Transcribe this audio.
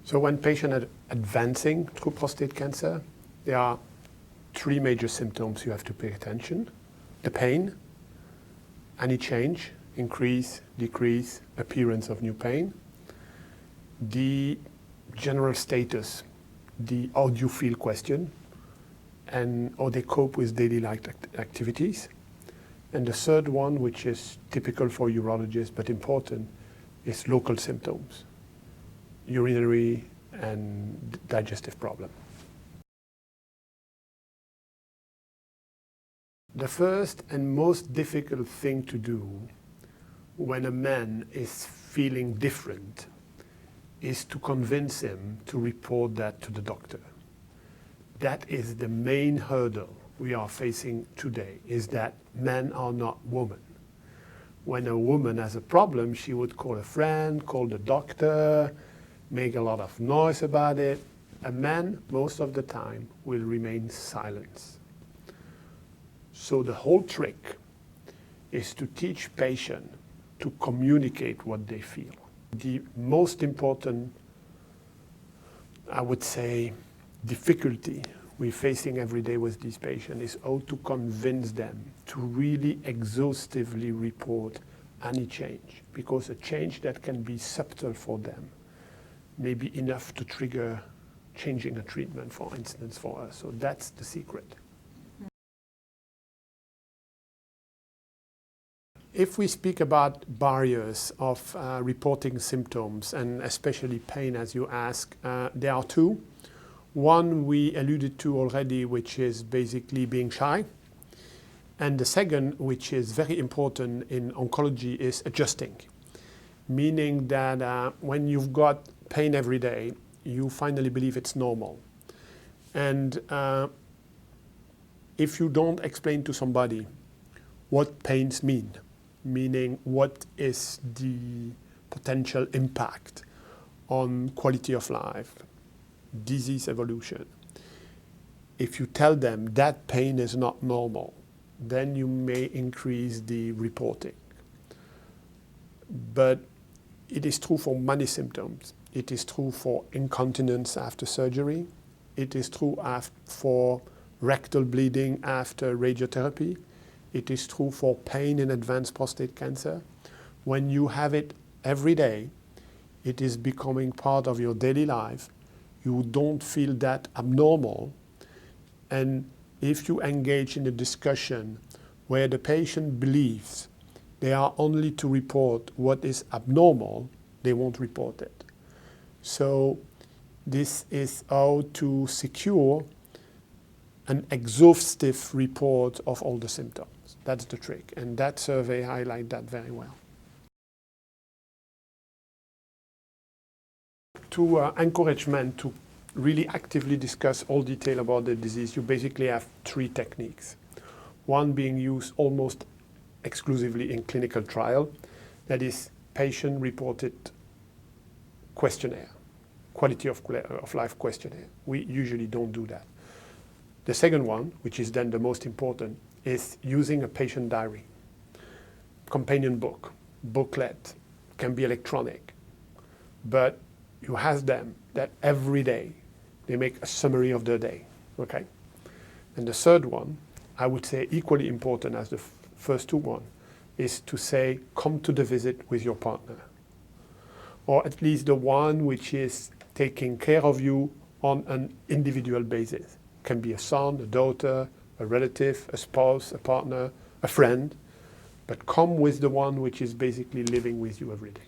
So when patients are advancing through prostate cancer, there are three major symptoms you have to pay attention. The pain, any change, increase, decrease, appearance of new pain. The general status, the how do you feel question, and how they cope with daily life activities. And the third one, which is typical for urologists but important, is local symptoms, urinary and digestive problem. The first and most difficult thing to do when a man is feeling different is to convince him to report that to the doctor. That is the main hurdle we are facing today, is that men are not women. When a woman has a problem, she would call a friend, call the doctor, make a lot of noise about it. A man, most of the time, will remain silent. So the whole trick is to teach patients to communicate what they feel. The most important, I would say, difficulty we're facing every day with these patients is how to convince them to really exhaustively report any change, because a change that can be subtle for them may be enough to trigger changing a treatment, for instance, for us. So that's the secret. If we speak about barriers of reporting symptoms, and especially pain, as you ask, there are two. One we alluded to already, which is basically being shy. And the second, which is very important in oncology, is adjusting. Meaning that when you've got pain every day, you finally believe it's normal. And if you don't explain to somebody what pains mean, meaning what is the potential impact on quality of life, disease evolution. If you tell them that pain is not normal, then you may increase the reporting. But it is true for many symptoms. It is true for incontinence after surgery. It is true for rectal bleeding after radiotherapy. It is true for pain in advanced prostate cancer. When you have it every day, it is becoming part of your daily life. You don't feel that abnormal. And if you engage in a discussion where the patient believes they are only to report what is abnormal, they won't report it. So this is how to secure an exhaustive report of all the symptoms. That's the trick, and that survey highlights that very well. To encourage men to really actively discuss all detail about the disease, you basically have three techniques. One being used almost exclusively in clinical trial, that is patient-reported questionnaire, quality of life questionnaire. We usually don't do that. The second one, which is then the most important, is using a patient diary, companion book, booklet, can be electronic, but you ask them that every day they make a summary of their day, okay? And the third one, I would say equally important as the first two one, is to say, come to the visit with your partner, or at least the one which is taking care of you on an individual basis. Can be a son, a daughter, a relative, a spouse, a partner, a friend, but come with the one which is basically living with you every day.